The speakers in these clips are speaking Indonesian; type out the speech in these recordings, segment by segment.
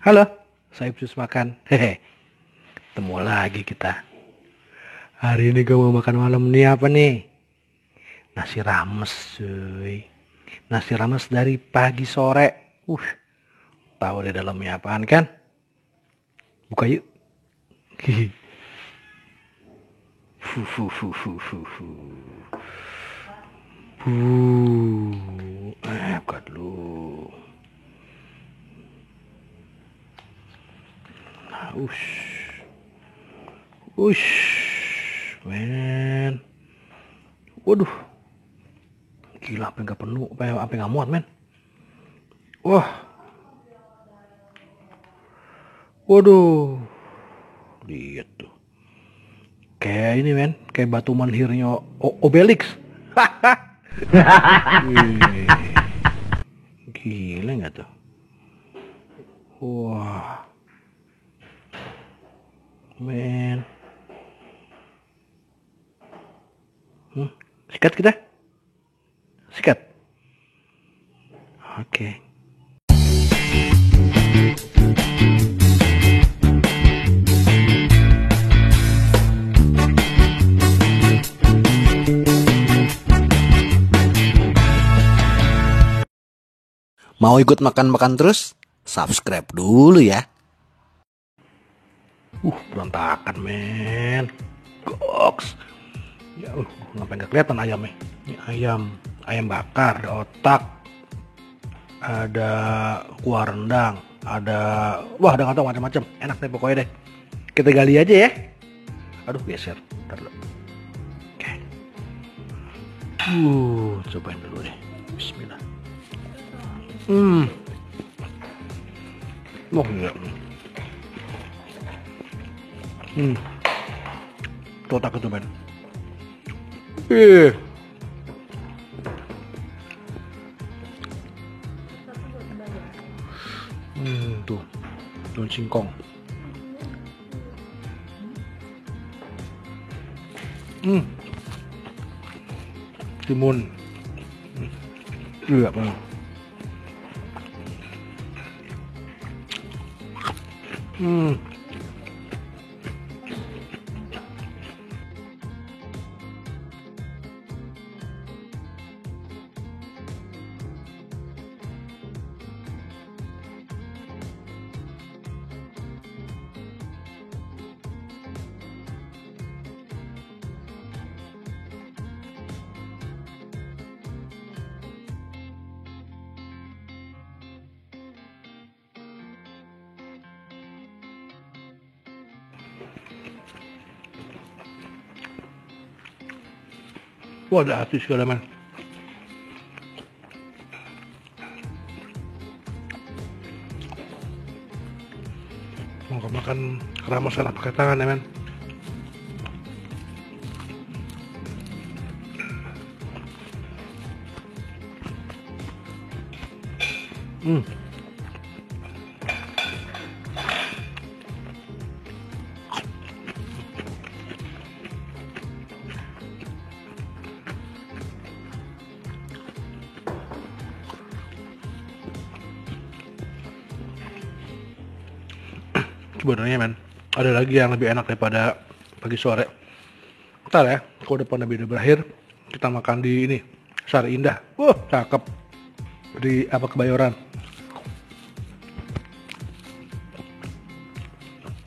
Halo, saya Ibsus Makan. Hehe, ketemu lagi kita. Hari ini gue mau makan malam nih apa nih? Nasi rames, cuy. Nasi rames dari pagi sore. Tahu di dalamnya apaan kan? Buka yuk. Hihi. Fu fu fu fu fu fu. Buka dulu. Ush. Ush. Men. Waduh. Gila, apa nggak penuh, apa nggak muat, men. Wah. Waduh. Lihat tuh. Kayak ini, men. Kayak batu manhirnya Obelix. Wih. Gila nggak tuh? Wah. Men. Sikat kita? Sikat. Oke. Mau ikut makan-makan terus? Subscribe dulu ya. Berantakan, men. Goks. Ya, ngapain nggak kelihatan ayamnya? Ini ayam bakar, ada otak, ada kuah rendang, ada nggak tahu macam-macam. Enak deh pokoknya deh. Kita gali aja ya. Aduh, geser. Ntar dulu. Oke. Cobain dulu deh. Bismillah. Gila. Tuh otak itu, men. Tuh daun singkong. Timun. Iya, benar. Wah, ada hati segala, man. Mau makan keramas anak pakai tangan ya, man. Sebenarnya, men, ada lagi yang lebih enak daripada pagi sore. Ntar ya, kalau udah pandemi udah berakhir, kita makan di ini, Sari Indah. Cakep. Di Kebayoran.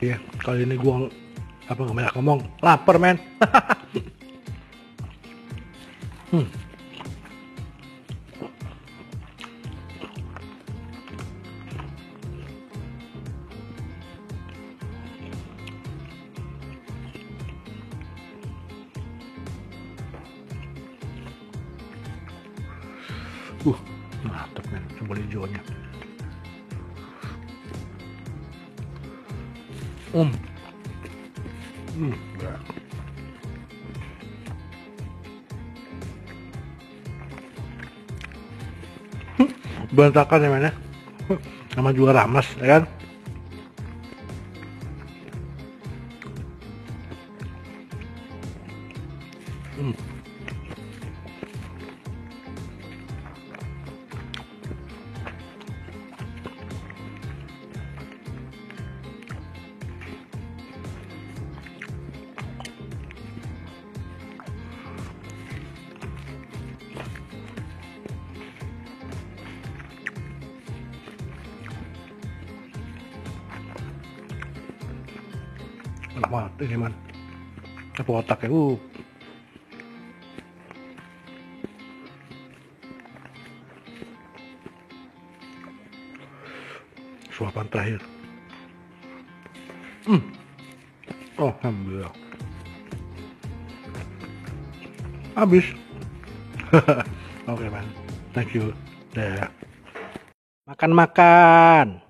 Iya, kali ini gua nggak banyak ngomong, lapar, men. Mantap, men, sambal hijaunya. Enggak. Berantakan ya, men, ya. Nama juga rames, ya kan? enak banget ini man. Apa otak ya? Suapan terakhir. Oh, alhamdulillah. Habis. Oke man, thank you. Dah. Makan-makan.